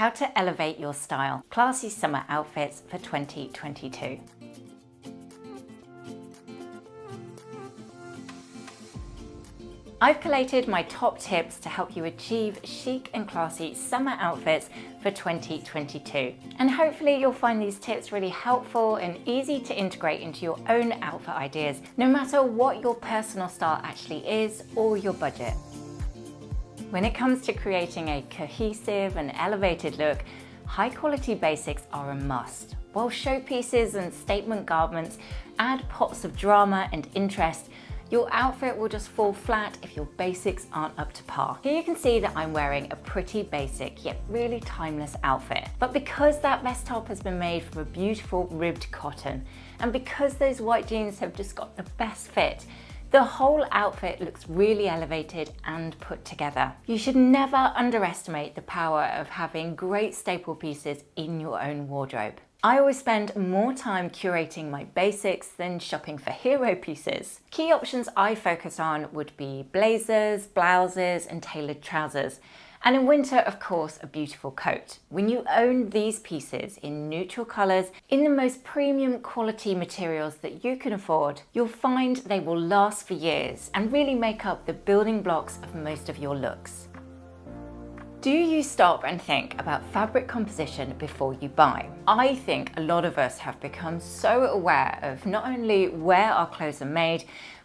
how to elevate your style. Classy summer outfits for 2022. I've collated my top tips to help you achieve chic and classy summer outfits for 2022. And hopefully you'll find these tips really helpful and easy to integrate into your own outfit ideas, no matter what your personal style actually is or your budget. When it comes to creating a cohesive and elevated look, high quality basics are a must, while showpieces and statement garments add pops of drama and interest. Your outfit will just fall flat if your basics aren't up to par. Here you can see that I'm wearing a pretty basic yet really timeless outfit. But because that vest top has been made from a beautiful ribbed cotton, and because those white jeans have just got the best fit, the whole outfit looks really elevated and put together. You should never underestimate the power of having great staple pieces in your own wardrobe. I always spend more time curating my basics than shopping for hero pieces. Key options I focus on would be blazers, blouses, and tailored trousers. And in winter, of course, a beautiful coat. When you own these pieces in neutral colours, in the most premium quality materials that you can afford, you'll find they will last for years and really make up the building blocks of most of your looks. Do you stop and think about fabric composition before you buy? I think a lot of us have become so aware of not only where our clothes are made,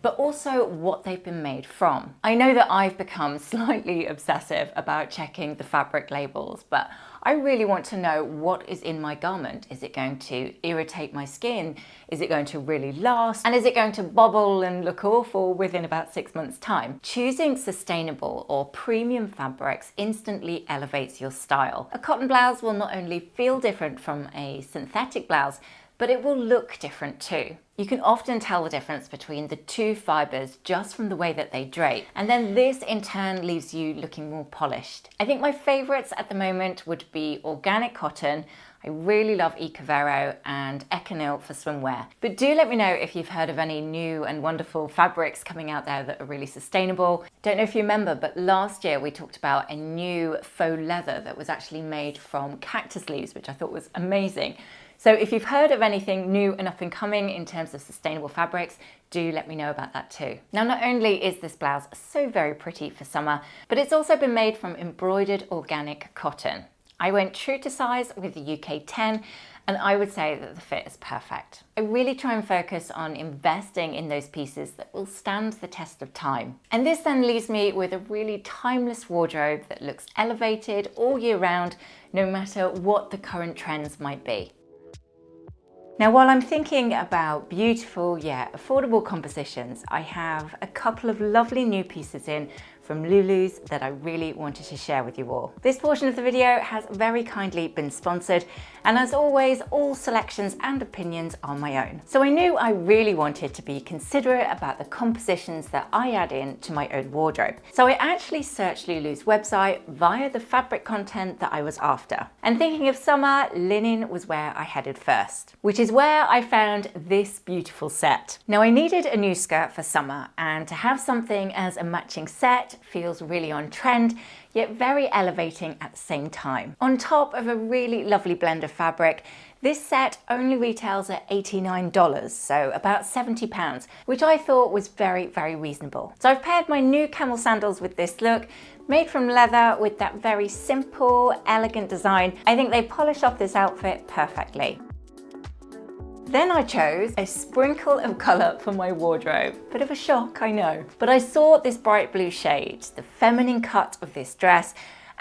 but also what they've been made from. I know that I've become slightly obsessive about checking the fabric labels, but I really want to know what is in my garment. Is it going to irritate my skin? Is it going to really last? And is it going to bobble and look awful within about 6 months' time? Choosing sustainable or premium fabrics instantly elevates your style. A cotton blouse will not only feel different from a synthetic blouse, but it will look different too. You can often tell the difference between the two fibres just from the way that they drape, and then this in turn leaves you looking more polished. I think my favourites at the moment would be organic cotton. I really love Ecovero and Econyl for swimwear. But do let me know if you've heard of any new and wonderful fabrics coming out there that are really sustainable. Don't know if you remember, but last year we talked about a new faux leather that was actually made from cactus leaves, which I thought was amazing. So if you've heard of anything new and up and coming in terms of sustainable fabrics, do let me know about that too. Now, not only is this blouse so very pretty for summer, but it's also been made from embroidered organic cotton. I went true to size with the UK 10, and I would say that the fit is perfect. I really try and focus on investing in those pieces that will stand the test of time. And this then leaves me with a really timeless wardrobe that looks elevated all year round, no matter what the current trends might be. Now, while I'm thinking about beautiful yet affordable compositions, I have a couple of lovely new pieces in from Lulu's that I really wanted to share with you all. This portion of the video has very kindly been sponsored, and as always, all selections and opinions are my own. So I knew I really wanted to be considerate about the compositions that I add in to my own wardrobe. So I actually searched Lulu's website via the fabric content that I was after. And thinking of summer, linen was where I headed first, which is where I found this beautiful set. Now, I needed a new skirt for summer, and to have something as a matching set feels really on trend, yet very elevating at the same time. On top of a really lovely blend of fabric, this set only retails at $89, so about £70, which I thought was very, very reasonable. So I've paired my new camel sandals with this look, made from leather with that very simple, elegant design. I think they polish off this outfit perfectly. Then I chose a sprinkle of colour for my wardrobe. Bit of a shock, I know. But I saw this bright blue shade, the feminine cut of this dress,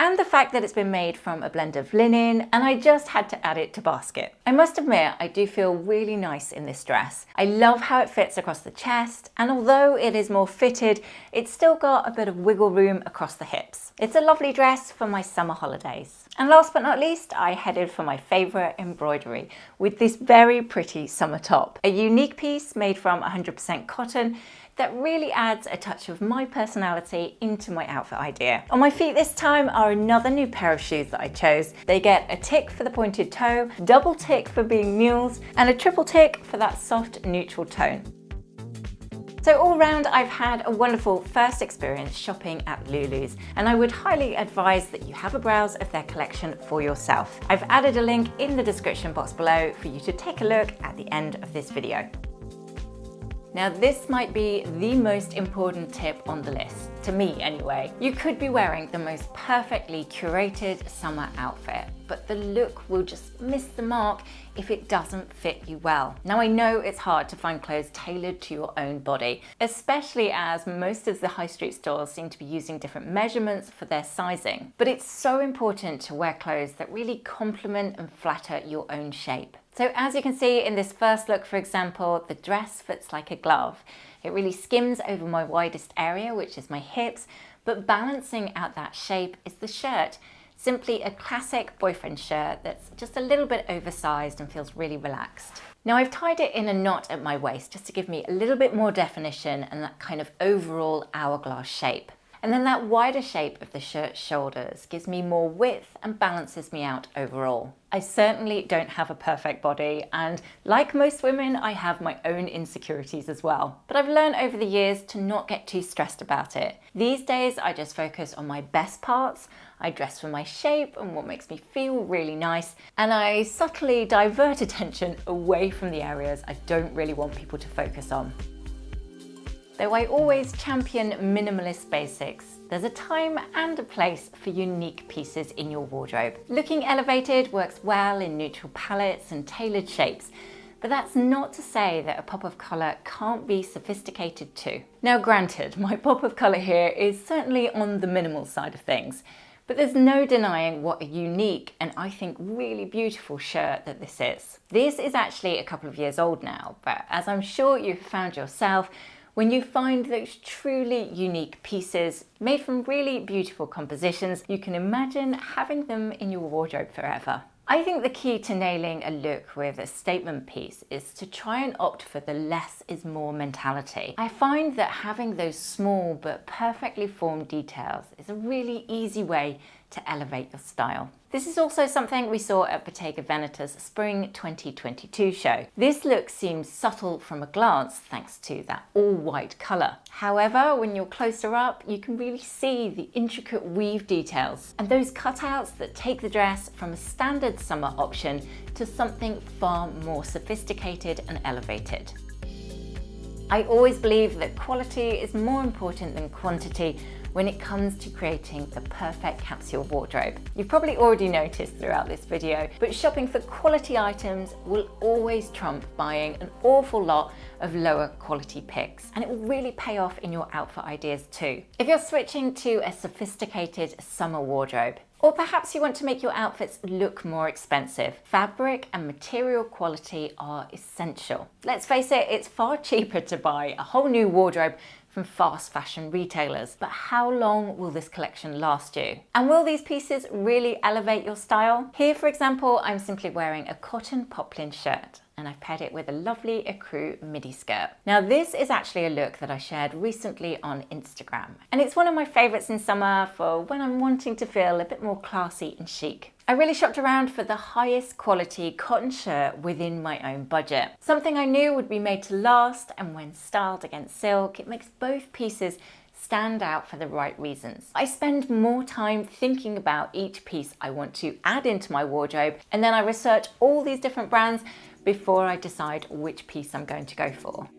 and the fact that it's been made from a blend of linen, and I just had to add it to basket. I must admit, I do feel really nice in this dress. I love how it fits across the chest, and although it is more fitted, it's still got a bit of wiggle room across the hips. It's a lovely dress for my summer holidays. And last but not least, I headed for my favourite embroidery with this very pretty summer top. A unique piece made from 100% cotton that really adds a touch of my personality into my outfit idea. On my feet this time are another new pair of shoes that I chose. They get a tick for the pointed toe, double tick for being mules, and a triple tick for that soft neutral tone. So all round, I've had a wonderful first experience shopping at Lulu's, and I would highly advise that you have a browse of their collection for yourself. I've added a link in the description box below for you to take a look at the end of this video. Now this might be the most important tip on the list, to me anyway. You could be wearing the most perfectly curated summer outfit, but the look will just miss the mark if it doesn't fit you well. Now I know it's hard to find clothes tailored to your own body, especially as most of the high street stores seem to be using different measurements for their sizing. But it's so important to wear clothes that really complement and flatter your own shape. So as you can see in this first look, for example, the dress fits like a glove. It really skims over my widest area, which is my hips, but balancing out that shape is the shirt. Simply a classic boyfriend shirt that's just a little bit oversized and feels really relaxed. Now I've tied it in a knot at my waist just to give me a little bit more definition and that kind of overall hourglass shape. And then that wider shape of the shirt's shoulders gives me more width and balances me out overall. I certainly don't have a perfect body, and like most women, I have my own insecurities as well. But I've learned over the years to not get too stressed about it. These days, I just focus on my best parts. I dress for my shape and what makes me feel really nice, and I subtly divert attention away from the areas I don't really want people to focus on. Though I always champion minimalist basics, there's a time and a place for unique pieces in your wardrobe. Looking elevated works well in neutral palettes and tailored shapes, but that's not to say that a pop of colour can't be sophisticated too. Now granted, my pop of colour here is certainly on the minimal side of things, but there's no denying what a unique and I think really beautiful shirt that this is. This is actually a couple of years old now, but as I'm sure you've found yourself, when you find those truly unique pieces made from really beautiful compositions, you can imagine having them in your wardrobe forever. I think the key to nailing a look with a statement piece is to try and opt for the less is more mentality. I find that having those small but perfectly formed details is a really easy way to elevate your style. This is also something we saw at Bottega Veneta's Spring 2022 show. This look seems subtle from a glance thanks to that all-white colour. However, when you're closer up, you can really see the intricate weave details and those cutouts that take the dress from a standard summer option to something far more sophisticated and elevated. I always believe that quality is more important than quantity when it comes to creating the perfect capsule wardrobe. You've probably already noticed throughout this video, but shopping for quality items will always trump buying an awful lot of lower quality picks, and it will really pay off in your outfit ideas too. If you're switching to a sophisticated summer wardrobe, or perhaps you want to make your outfits look more expensive, fabric and material quality are essential. Let's face it, it's far cheaper to buy a whole new wardrobe from fast fashion retailers. But how long will this collection last you? And will these pieces really elevate your style? Here, for example, I'm simply wearing a cotton poplin shirt, and I've paired it with a lovely ecru midi skirt. Now this is actually a look that I shared recently on Instagram, and it's one of my favorites in summer for when I'm wanting to feel a bit more classy and chic. I really shopped around for the highest quality cotton shirt within my own budget. Something I knew would be made to last, and when styled against silk, it makes both pieces stand out for the right reasons. I spend more time thinking about each piece I want to add into my wardrobe, and then I research all these different brands before I decide which piece I'm going to go for.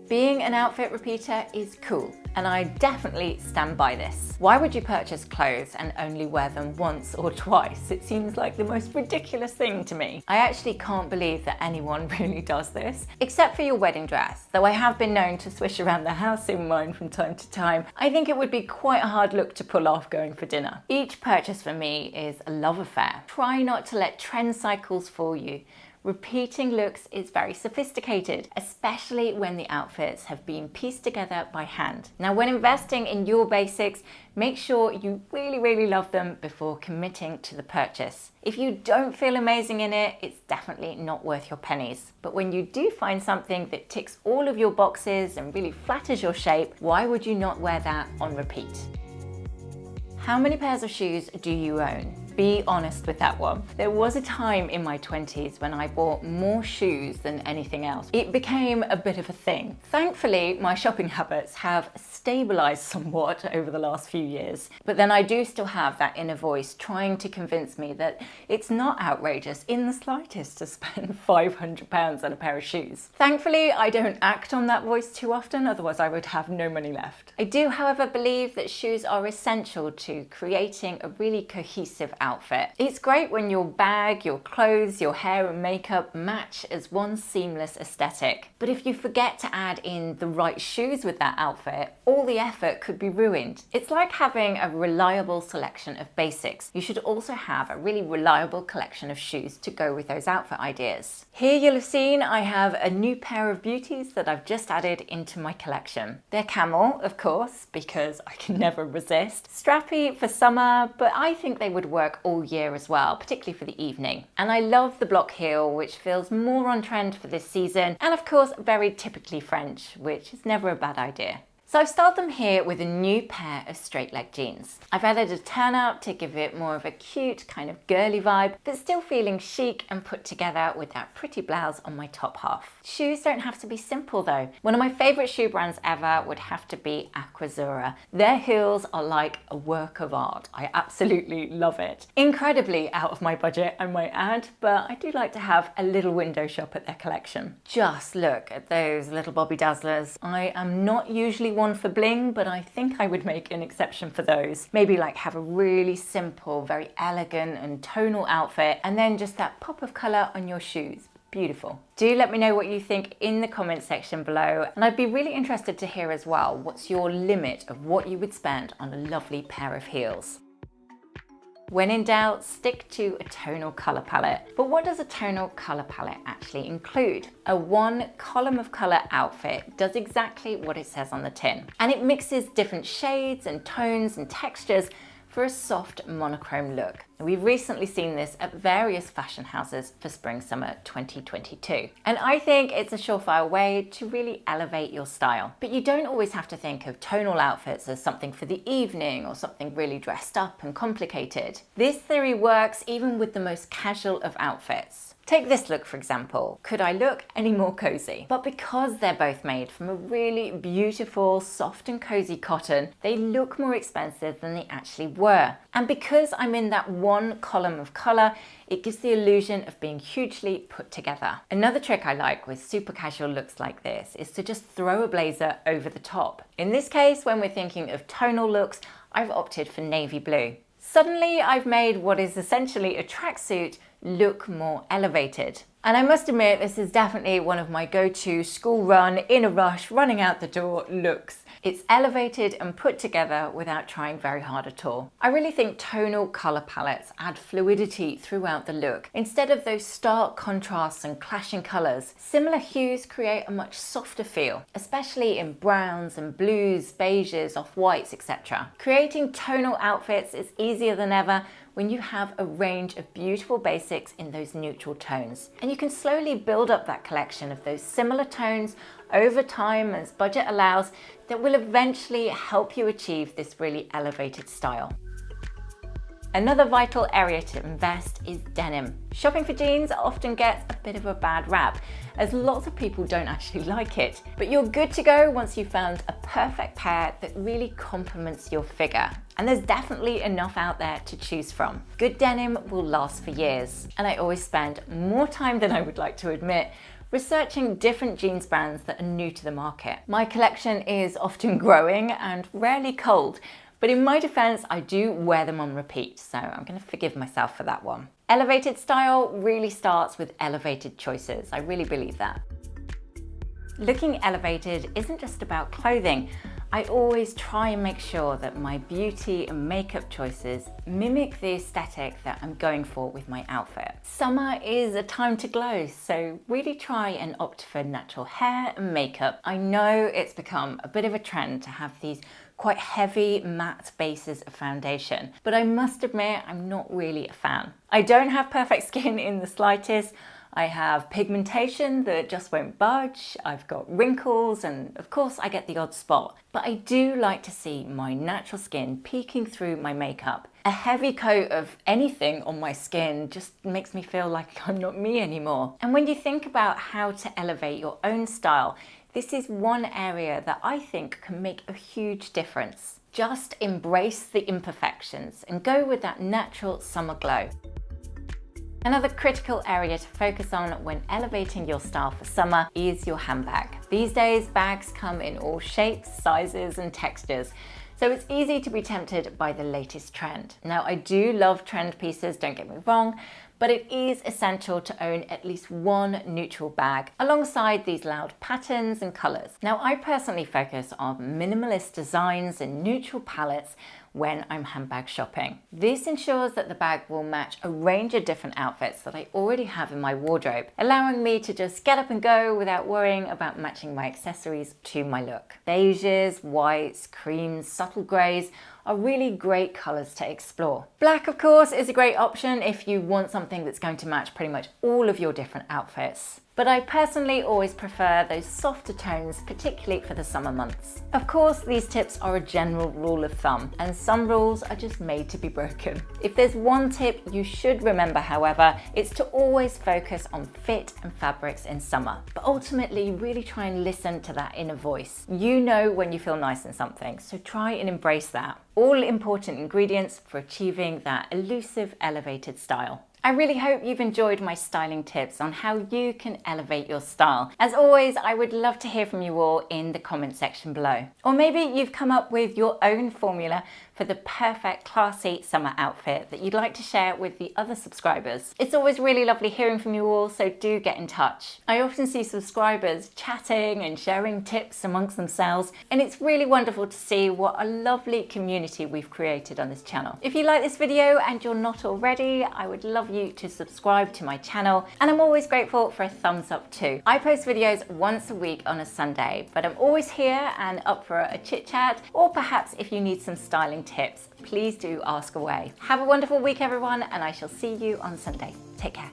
Being an outfit repeater is cool, and I definitely stand by this. Why would you purchase clothes and only wear them once or twice? It seems like the most ridiculous thing to me. I actually can't believe that anyone really does this, except for your wedding dress, though I have been known to swish around the house in mine from time to time. I think it would be quite a hard look to pull off going for dinner. Each purchase for me is a love affair. Try not to let trend cycles fool you. Repeating looks is very sophisticated, especially when the outfits have been pieced together by hand. Now, when investing in your basics, make sure you really love them before committing to the purchase. If you don't feel amazing in it, it's definitely not worth your pennies. But when you do find something that ticks all of your boxes and really flatters your shape, why would you not wear that on repeat? How many pairs of shoes do you own? be honest with that one. There was a time in my 20s when I bought more shoes than anything else. It became a bit of a thing. Thankfully, my shopping habits have stabilized somewhat over the last few years, but then I do still have that inner voice trying to convince me that it's not outrageous in the slightest to spend £500 on a pair of shoes. Thankfully, I don't act on that voice too often, otherwise I would have no money left. I do, however, believe that shoes are essential to creating a really cohesive outfit. It's great when your bag, your clothes, your hair and makeup match as one seamless aesthetic. But if you forget to add in the right shoes with that outfit, all the effort could be ruined. It's like having a reliable selection of basics. You should also have a really reliable collection of shoes to go with those outfit ideas. Here you'll have seen I have a new pair of beauties that I've just added into my collection. They're camel, of course, because I can never resist. Strappy for summer, but I think they would work all year as well, particularly for the evening. And I love the block heel, which feels more on trend for this season, and of course very typically French, which is never a bad idea. So I've styled them here with a new pair of straight leg jeans. I've added a turn up to give it more of a cute kind of girly vibe, but still feeling chic and put together with that pretty blouse on my top half. Shoes don't have to be simple though. One of my favorite shoe brands ever would have to be Aquazzura. Their heels are like a work of art. I absolutely love it. Incredibly out of my budget, I might add, but I do like to have a little window shop at their collection. Just look at those little bobby dazzlers. I am not usually one for bling, but I think I would make an exception for those. Maybe like have a really simple, very elegant and tonal outfit, and then just that pop of colour on your shoes. Beautiful. Do let me know what you think in the comment section below, and I'd be really interested to hear as well, what's your limit of what you would spend on a lovely pair of heels? When in doubt, stick to a tonal colour palette. But what does a tonal colour palette actually include? A one column of colour outfit does exactly what it says on the tin. And it mixes different shades and tones and textures for a soft monochrome look. We've recently seen this at various fashion houses for spring/summer 2022. And I think it's a surefire way to really elevate your style. But you don't always have to think of tonal outfits as something for the evening or something really dressed up and complicated. This theory works even with the most casual of outfits. Take this look, for example. Could I look any more cozy? But because they're both made from a really beautiful, soft and cozy cotton, they look more expensive than they actually were. And because I'm in that one column of colour, it gives the illusion of being hugely put together. Another trick I like with super casual looks like this is to just throw a blazer over the top. In this case, when we're thinking of tonal looks, I've opted for navy blue. Suddenly, I've made what is essentially a tracksuit look more elevated. And I must admit, this is definitely one of my go-to school run, in a rush, running out the door looks. It's elevated and put together without trying very hard at all. I really think tonal colour palettes add fluidity throughout the look. Instead of those stark contrasts and clashing colours, similar hues create a much softer feel, especially in browns and blues, beiges, off-whites, etc. Creating tonal outfits is easier than ever when you have a range of beautiful basics in those neutral tones. And you can slowly build up that collection of those similar tones over time as budget allows, that will eventually help you achieve this really elevated style. Another vital area to invest is denim. Shopping for jeans often gets a bit of a bad rap, as lots of people don't actually like it. But you're good to go once you've found a perfect pair that really complements your figure. And there's definitely enough out there to choose from. Good denim will last for years. And I always spend more time than I would like to admit researching different jeans brands that are new to the market. My collection is often growing and rarely cold, but in my defense, I do wear them on repeat, so I'm gonna forgive myself for that one. Elevated style really starts with elevated choices. I really believe that. Looking elevated isn't just about clothing. I always try and make sure that my beauty and makeup choices mimic the aesthetic that I'm going for with my outfit. Summer is a time to glow, so really try and opt for natural hair and makeup. I know it's become a bit of a trend to have these quite heavy matte bases of foundation, but I must admit I'm not really a fan. I don't have perfect skin in the slightest. I have pigmentation that just won't budge, I've got wrinkles, and of course I get the odd spot. But I do like to see my natural skin peeking through my makeup. A heavy coat of anything on my skin just makes me feel like I'm not me anymore. And when you think about how to elevate your own style, this is one area that I think can make a huge difference. Just embrace the imperfections and go with that natural summer glow. Another critical area to focus on when elevating your style for summer is your handbag. These days, bags come in all shapes, sizes, and textures, so it's easy to be tempted by the latest trend. Now, I do love trend pieces, don't get me wrong, but it is essential to own at least one neutral bag alongside these loud patterns and colors. Now, I personally focus on minimalist designs and neutral palettes when I'm handbag shopping. This ensures that the bag will match a range of different outfits that I already have in my wardrobe, allowing me to just get up and go without worrying about matching my accessories to my look. Beiges, whites, creams, subtle greys are really great colors to explore. Black, of course, is a great option if you want something that's going to match pretty much all of your different outfits. But I personally always prefer those softer tones, particularly for the summer months. Of course, these tips are a general rule of thumb, and some rules are just made to be broken. If there's one tip you should remember, however, it's to always focus on fit and fabrics in summer, but ultimately really try and listen to that inner voice. You know when you feel nice in something, so try and embrace that. All important ingredients for achieving that elusive, elevated style. I really hope you've enjoyed my styling tips on how you can elevate your style. As always, I would love to hear from you all in the comment section below. Or maybe you've come up with your own formula for the perfect classy summer outfit that you'd like to share with the other subscribers. It's always really lovely hearing from you all, so do get in touch. I often see subscribers chatting and sharing tips amongst themselves, and it's really wonderful to see what a lovely community we've created on this channel. If you like this video and you're not already, I would love you to subscribe to my channel, and I'm always grateful for a thumbs up too. I post videos once a week on a Sunday, but I'm always here and up for a chit chat, or perhaps if you need some styling tips, please do ask away. Have a wonderful week, everyone, and I shall see you on Sunday. Take care.